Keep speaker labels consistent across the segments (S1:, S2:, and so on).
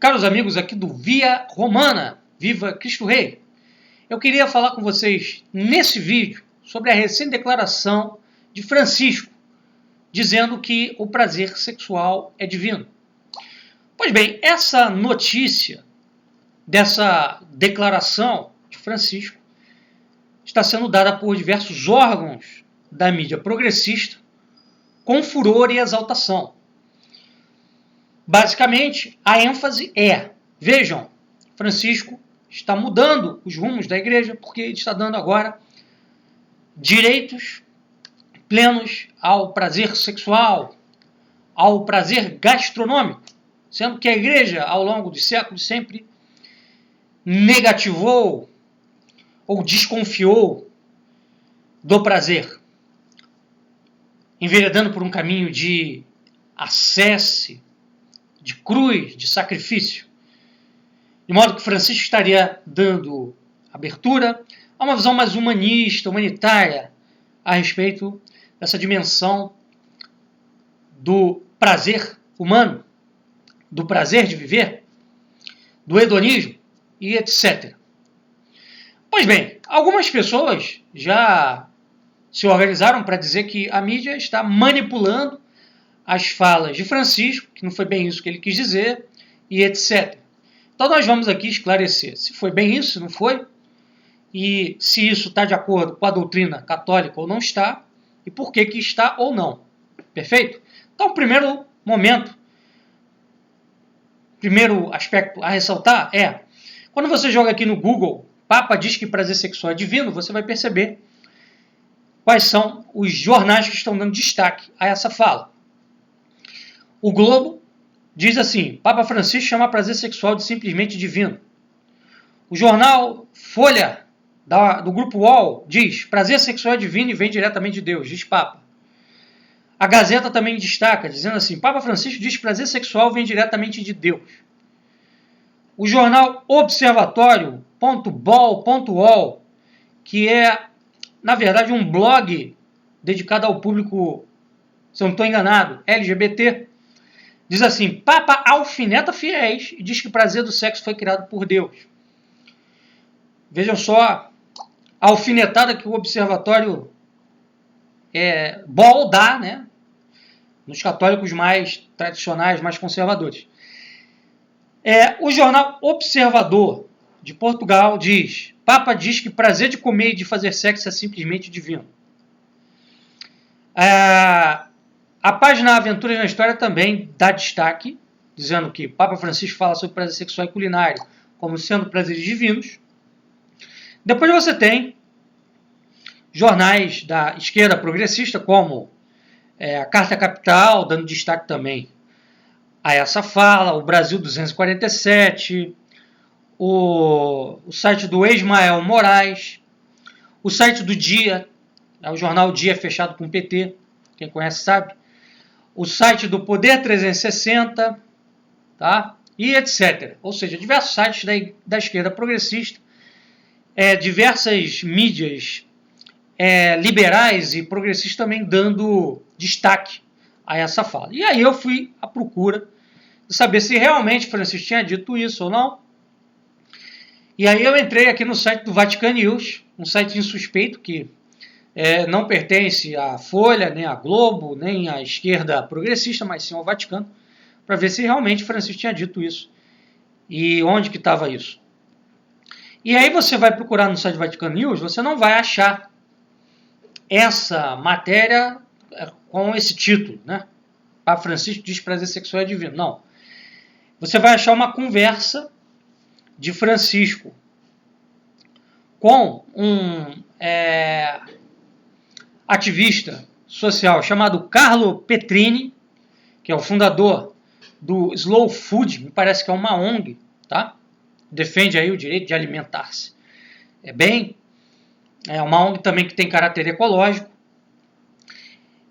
S1: caros amigos aqui do Via Romana, Viva Cristo Rei. Eu queria falar com vocês nesse vídeo sobre a recente declaração de Francisco, dizendo que o prazer sexual é divino. Pois bem, essa notícia dessa declaração de Francisco está sendo dada por diversos órgãos da mídia progressista com furor e exaltação. Basicamente, a ênfase é, vejam, Francisco está mudando os rumos da igreja porque ele está dando agora direitos plenos ao prazer sexual, ao prazer gastronômico, sendo que a igreja, ao longo dos séculos, sempre negativou ou desconfiou do prazer, enveredando por um caminho de ascese, de cruz, de sacrifício. De modo que Francisco estaria dando abertura a uma visão mais humanista, humanitária, a respeito dessa dimensão do prazer humano, do prazer de viver, do hedonismo e etc. Pois bem, algumas pessoas já se organizaram para dizer que a mídia está manipulando as falas de Francisco, que não foi bem isso que ele quis dizer, e etc. Então nós vamos aqui esclarecer se foi bem isso, se não foi, e se isso está de acordo com a doutrina católica ou não está, e por que que está ou não. Perfeito? Então, primeiro aspecto a ressaltar é, quando você joga aqui no Google, Papa diz que prazer sexual é divino, você vai perceber quais são os jornais que estão dando destaque a essa fala. O Globo diz assim, Papa Francisco chama prazer sexual de simplesmente divino. O jornal Folha, do grupo UOL, diz, prazer sexual é divino e vem diretamente de Deus, diz Papa. A Gazeta também destaca, dizendo assim, Papa Francisco diz que prazer sexual vem diretamente de Deus. O jornal Observatório.bol.ol, que é, na verdade, um blog dedicado ao público, se eu não estou enganado, LGBT, diz assim, Papa alfineta fiéis e diz que o prazer do sexo foi criado por Deus. Vejam só a alfinetada que o Observatório Bol dá, né, nos católicos mais tradicionais, mais conservadores. O jornal Observador de Portugal diz, Papa diz que prazer de comer e de fazer sexo é simplesmente divino. A página Aventuras na História também dá destaque, dizendo que Papa Francisco fala sobre prazer sexual e culinário como sendo prazeres divinos. Depois você tem jornais da esquerda progressista, como a Carta Capital, dando destaque também a essa fala, o Brasil 247, o site do Ismael Moraes, o site do Dia, o jornal Dia fechado com PT, quem conhece sabe, o site do Poder 360, tá? E etc. Ou seja, diversos sites da esquerda progressista, diversas mídias liberais e progressistas também dando destaque a essa fala. E aí eu fui à procura de saber se realmente Francisco tinha dito isso ou não. E aí eu entrei aqui no site do Vatican News, um site insuspeito que não pertence à Folha, nem à Globo, nem à esquerda progressista, mas sim ao Vaticano, para ver se realmente Francisco tinha dito isso e onde que estava isso. E aí você vai procurar no site do Vatican News, você não vai achar essa matéria com esse título, né? Papa Francisco diz que prazer sexual é divino. Não. Você vai achar uma conversa de Francisco com um ativista social chamado Carlo Petrini, que é o fundador do Slow Food, me parece que é uma ONG, tá? Defende aí o direito de alimentar-se. É uma ONG também que tem caráter ecológico.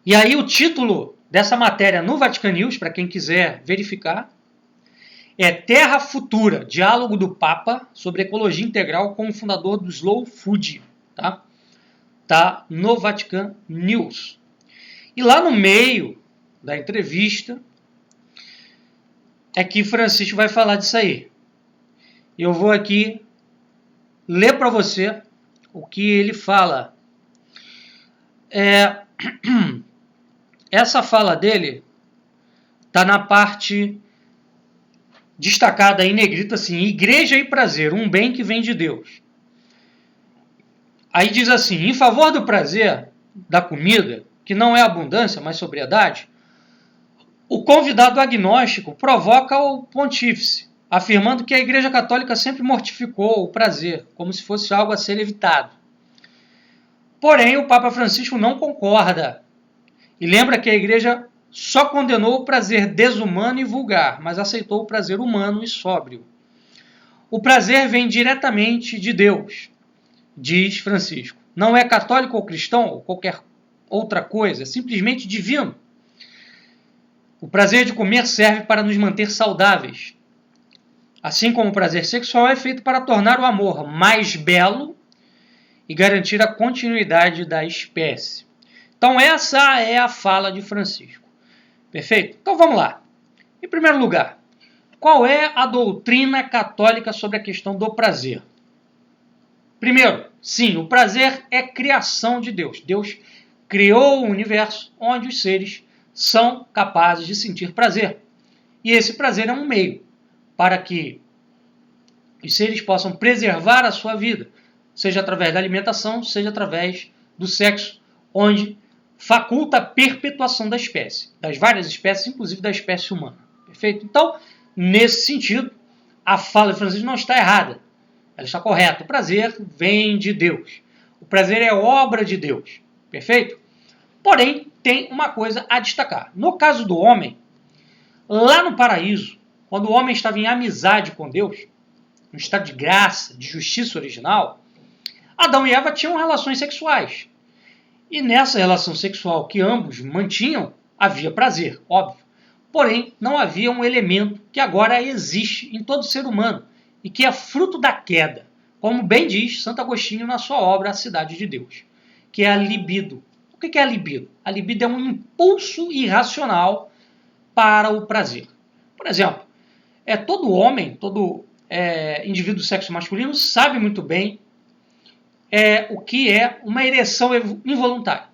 S1: E aí o título dessa matéria no Vatican News, para quem quiser verificar, é Terra Futura, diálogo do Papa sobre ecologia integral com o fundador do Slow Food, tá? Tá no Vatican News. E lá no meio da entrevista, é que Francisco vai falar disso aí. Eu vou aqui ler para você o que ele fala. Essa fala dele está na parte destacada em negrito assim: igreja e prazer, um bem que vem de Deus. Aí diz assim: em favor do prazer da comida, que não é abundância, mas sobriedade, o convidado agnóstico provoca o pontífice, afirmando que a Igreja Católica sempre mortificou o prazer, como se fosse algo a ser evitado. Porém, o Papa Francisco não concorda e lembra que a Igreja só condenou o prazer desumano e vulgar, mas aceitou o prazer humano e sóbrio. O prazer vem diretamente de Deus, diz Francisco. Não é católico ou cristão ou qualquer outra coisa, é simplesmente divino. O prazer de comer serve para nos manter saudáveis. Assim como o prazer sexual é feito para tornar o amor mais belo e garantir a continuidade da espécie. Então essa é a fala de Francisco. Perfeito? Então vamos lá. Em primeiro lugar, qual é a doutrina católica sobre a questão do prazer? Primeiro, sim, o prazer é criação de Deus. Deus criou o universo onde os seres são capazes de sentir prazer. E esse prazer é um meio para que os seres possam preservar a sua vida, seja através da alimentação, seja através do sexo, onde faculta a perpetuação da espécie, das várias espécies, inclusive da espécie humana. Perfeito? Então, nesse sentido, a fala de Francisco não está errada. Ela está correta. O prazer vem de Deus. O prazer é obra de Deus. Perfeito? Porém, tem uma coisa a destacar. No caso do homem, lá no paraíso, quando o homem estava em amizade com Deus, no estado de graça, de justiça original, Adão e Eva tinham relações sexuais. E nessa relação sexual que ambos mantinham, havia prazer, óbvio. Porém, não havia um elemento que agora existe em todo ser humano e que é fruto da queda, como bem diz Santo Agostinho na sua obra A Cidade de Deus, que é a libido. O que é a libido? A libido é um impulso irracional para o prazer. Por exemplo, todo homem, todo indivíduo do sexo masculino sabe muito bem o que é uma ereção involuntária.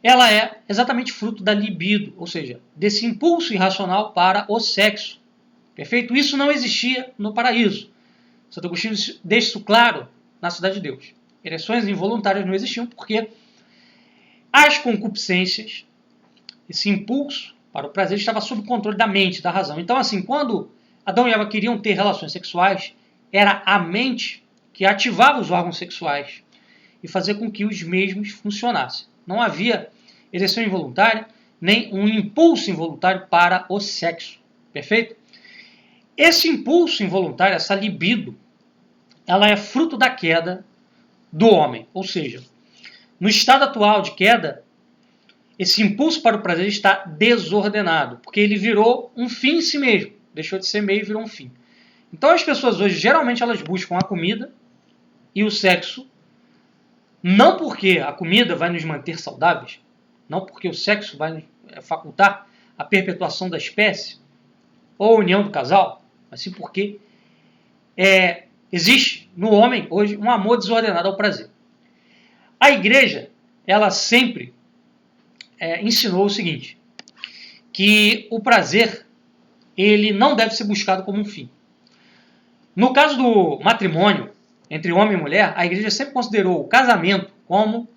S1: Ela é exatamente fruto da libido, ou seja, desse impulso irracional para o sexo. Perfeito? Isso não existia no paraíso. Santo Agostinho deixa isso claro na Cidade de Deus. Ereções involuntárias não existiam porque as concupiscências, esse impulso para o prazer estava sob o controle da mente, da razão. Então, assim, quando Adão e Eva queriam ter relações sexuais, era a mente que ativava os órgãos sexuais e fazia com que os mesmos funcionassem. Não havia ereção involuntária, nem um impulso involuntário para o sexo. Perfeito? Esse impulso involuntário, essa libido, ela é fruto da queda do homem. Ou seja, no estado atual de queda, esse impulso para o prazer está desordenado, porque ele virou um fim em si mesmo. Deixou de ser meio e virou um fim. Então as pessoas hoje, geralmente, elas buscam a comida e o sexo, não porque a comida vai nos manter saudáveis, não porque o sexo vai nos facultar a perpetuação da espécie ou a união do casal, mas sim porque existe no homem hoje um amor desordenado ao prazer. A igreja, ela sempre ensinou o seguinte, que o prazer ele não deve ser buscado como um fim. No caso do matrimônio entre homem e mulher, a igreja sempre considerou o casamento como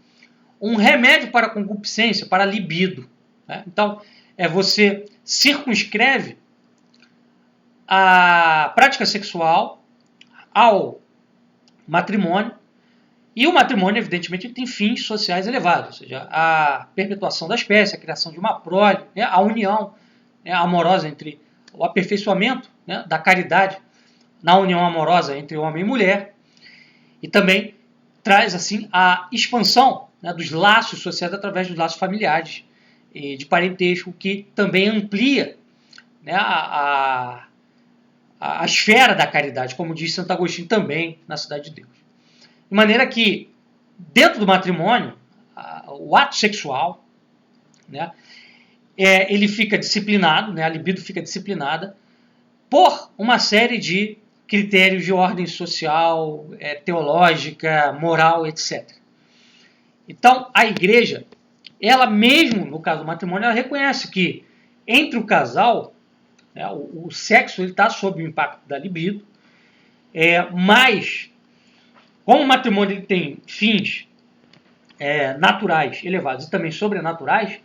S1: um remédio para a concupiscência, para a libido. Né? Então, você circunscreve a prática sexual ao matrimônio, e o matrimônio, evidentemente, tem fins sociais elevados, ou seja, a perpetuação da espécie, a criação de uma prole, né, a união amorosa entre o aperfeiçoamento da caridade na união amorosa entre homem e mulher, e também traz assim a expansão dos laços sociais através dos laços familiares e de parentesco, que também amplia a esfera da caridade, como diz Santo Agostinho também na Cidade de Deus. De maneira que, dentro do matrimônio, o ato sexual ele fica disciplinado, né, a libido fica disciplinada por uma série de critérios de ordem social, teológica, moral, etc. Então, a igreja, ela mesmo, no caso do matrimônio, ela reconhece que entre o casal, né, o sexo está sob o impacto da libido, mas, como o matrimônio ele tem fins naturais elevados e também sobrenaturais,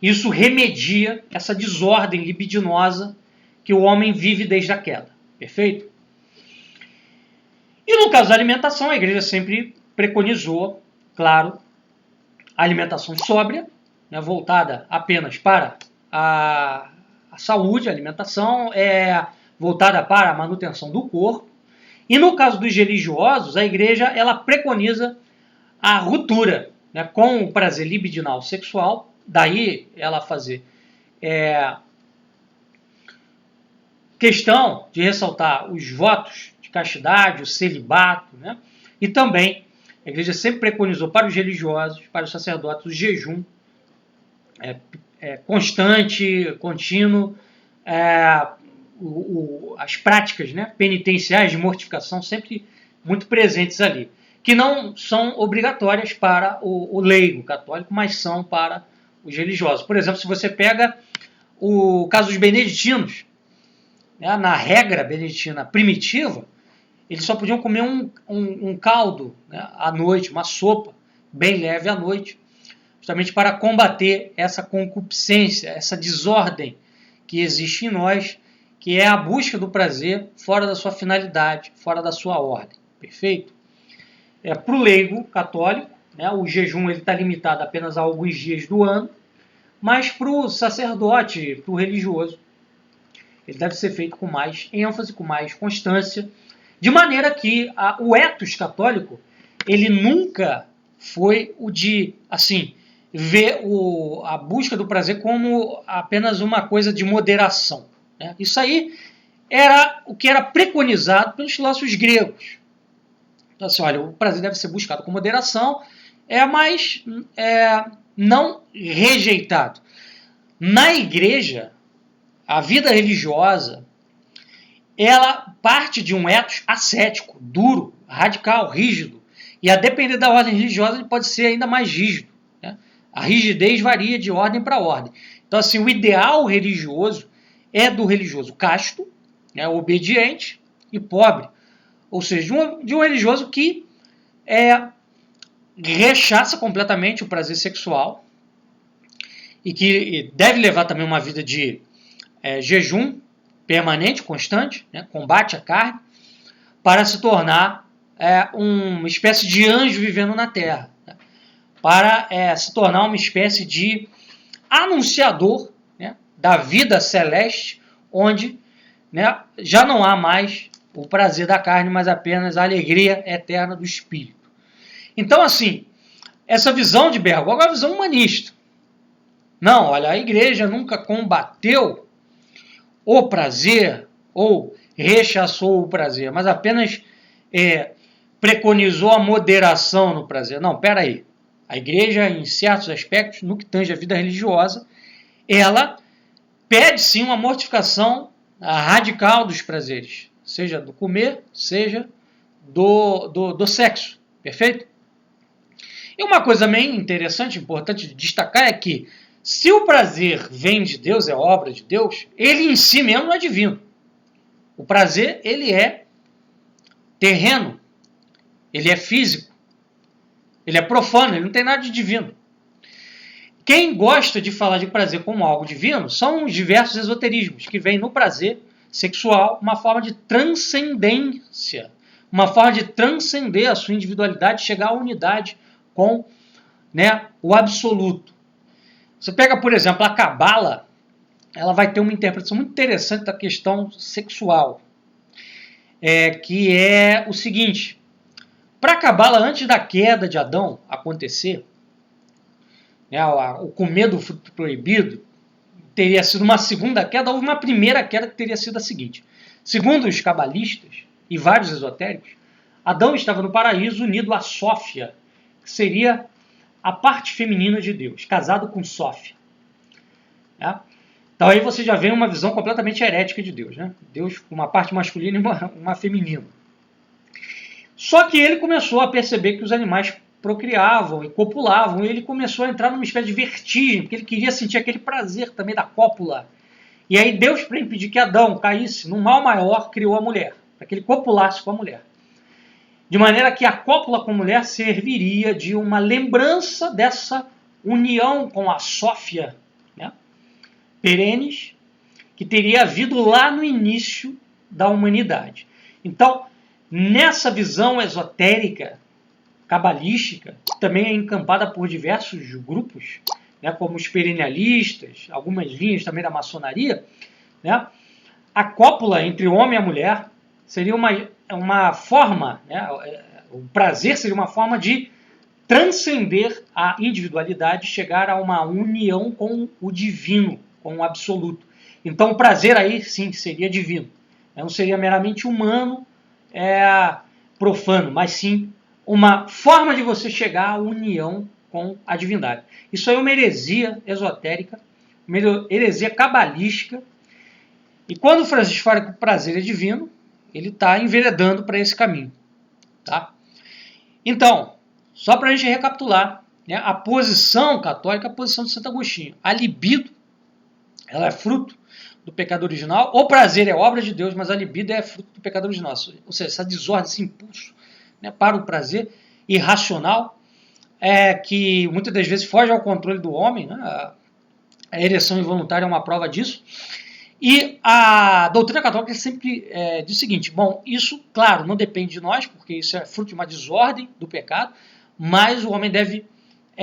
S1: isso remedia essa desordem libidinosa que o homem vive desde a queda. Perfeito? E no caso da alimentação, a igreja sempre preconizou, claro, a alimentação sóbria, né, voltada apenas para a saúde, a alimentação voltada para a manutenção do corpo. E no caso dos religiosos, a igreja ela preconiza a ruptura, né, com o prazer libidinal sexual, daí ela fazer questão de ressaltar os votos de castidade, o celibato, né, e também a igreja sempre preconizou para os religiosos, para os sacerdotes, o jejum constante, contínuo, as práticas, né, penitenciais de mortificação sempre muito presentes ali, que não são obrigatórias para o leigo católico, mas são para os religiosos. Por exemplo, se você pega o caso dos beneditinos, né, na regra beneditina primitiva, eles só podiam comer um caldo, né, à noite, uma sopa bem leve à noite, justamente para combater essa concupiscência, essa desordem que existe em nós, que é a busca do prazer fora da sua finalidade, fora da sua ordem. Perfeito? Para o leigo católico, né, o jejum está limitado apenas a alguns dias do ano, mas para o sacerdote, para o religioso, ele deve ser feito com mais ênfase, com mais constância, de maneira que o ethos católico, ele nunca foi o de, assim, ver a busca do prazer como apenas uma coisa de moderação, né? Isso aí era o que era preconizado pelos filósofos gregos. Então, assim, olha, o prazer deve ser buscado com moderação, mas não rejeitado. Na igreja, a vida religiosa, ela parte de um ethos ascético, duro, radical, rígido. E a depender da ordem religiosa, ele pode ser ainda mais rígido, né? A rigidez varia de ordem para ordem. Então, assim, o ideal religioso é do religioso casto, né, obediente e pobre. Ou seja, de um religioso que rechaça completamente o prazer sexual e que deve levar também uma vida de jejum permanente, constante, né, combate à carne, para se tornar uma espécie de anjo vivendo na terra, né, para se tornar uma espécie de anunciador, né, da vida celeste, onde, né, já não há mais o prazer da carne, mas apenas a alegria eterna do espírito. Então, assim, essa visão de Bergoglio é uma visão humanista. Não, olha, a igreja nunca combateu o prazer ou rechaçou o prazer, mas apenas preconizou a moderação no prazer. Não, peraí. A igreja, em certos aspectos, no que tange a vida religiosa, ela pede sim uma mortificação radical dos prazeres, seja do comer, seja do sexo. Perfeito? E uma coisa bem interessante, importante de destacar é que se o prazer vem de Deus, é obra de Deus, ele em si mesmo não é divino. O prazer, ele é terreno, ele é físico, ele é profano, ele não tem nada de divino. Quem gosta de falar de prazer como algo divino são os diversos esoterismos que vêm no prazer sexual uma forma de transcendência, uma forma de transcender a sua individualidade, chegar à unidade com, né, o absoluto. Você pega, por exemplo, a Cabala, ela vai ter uma interpretação muito interessante da questão sexual, que é o seguinte: para a Cabala, antes da queda de Adão acontecer, né, o comer do fruto proibido teria sido uma segunda queda, houve uma primeira queda que teria sido a seguinte. Segundo os cabalistas e vários esotéricos, Adão estava no paraíso unido a Sófia, que seria a parte feminina de Deus, casado com Sófia. Né? Então aí você já vê uma visão completamente herética de Deus. Né? Deus com uma parte masculina e uma feminina. Só que ele começou a perceber que os animais procriavam e copulavam, e ele começou a entrar numa espécie de vertigem, porque ele queria sentir aquele prazer também da cópula. E aí Deus, para impedir que Adão caísse num mal maior, criou a mulher, para que ele copulasse com a mulher. De maneira que a cópula com a mulher serviria de uma lembrança dessa união com a Sófia, né, perenes, que teria havido lá no início da humanidade. Então, nessa visão esotérica, cabalística, que também é encampada por diversos grupos, né, como os perennialistas, algumas linhas também da maçonaria, né, a cópula entre o homem e a mulher seria uma forma, né, o prazer seria uma forma de transcender a individualidade, chegar a uma união com o divino, com o absoluto. Então o prazer aí sim seria divino, não seria meramente humano, profano, mas sim uma forma de você chegar à união com a divindade. Isso aí é uma heresia esotérica, uma heresia cabalística, e quando o Francisco fala que o prazer é divino, ele está enveredando para esse caminho. Tá? Então, só para a gente recapitular, né, a posição católica é a posição de Santo Agostinho. A libido, ela é fruto do pecado original. O prazer é obra de Deus, mas a libido é fruto do pecado original. Ou seja, essa desordem, esse impulso, né, para o prazer irracional, que muitas das vezes foge ao controle do homem. Né? A ereção involuntária é uma prova disso. E a doutrina católica sempre diz o seguinte: bom, isso, claro, não depende de nós, porque isso é fruto de uma desordem do pecado, mas o homem deve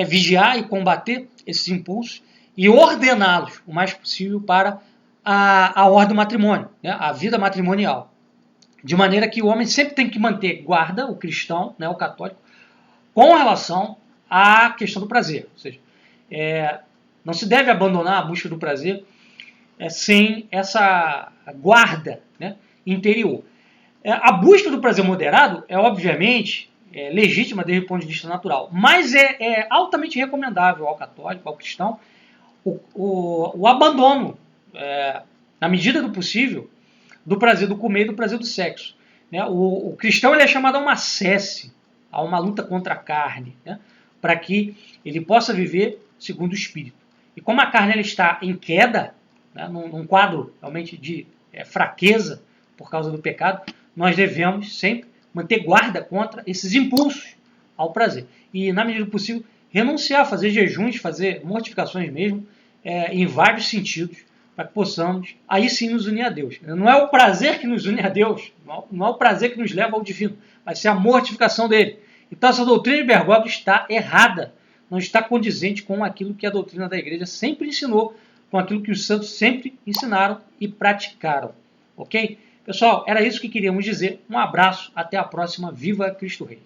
S1: vigiar e combater esses impulsos e ordená-los o mais possível para a ordem do matrimônio, né, a vida matrimonial. De maneira que o homem sempre tem que manter guarda, o cristão, né, o católico, com relação à questão do prazer. Ou seja, não se deve abandonar a busca do prazer sem essa guarda, né, interior. A busca do prazer moderado é, obviamente, legítima desde o ponto de vista natural, mas é altamente recomendável ao católico, ao cristão, o abandono, na medida do possível, do prazer do comer e do prazer do sexo. Né? O cristão ele é chamado a uma ascese, a uma luta contra a carne, né? Para que ele possa viver segundo o Espírito. E como a carne ela está em queda, né, num quadro realmente de fraqueza por causa do pecado, nós devemos sempre manter guarda contra esses impulsos ao prazer. E, na medida do possível, renunciar, fazer jejuns, fazer mortificações mesmo, em vários sentidos, para que possamos, aí sim, nos unir a Deus. Não é o prazer que nos une a Deus, não é o prazer que nos leva ao divino, vai ser a mortificação dele. Então, essa doutrina de Bergoglio está errada, não está condizente com aquilo que a doutrina da igreja sempre ensinou, com aquilo que os santos sempre ensinaram e praticaram. Ok? Pessoal, era isso que queríamos dizer. Um abraço, até a próxima. Viva Cristo Rei!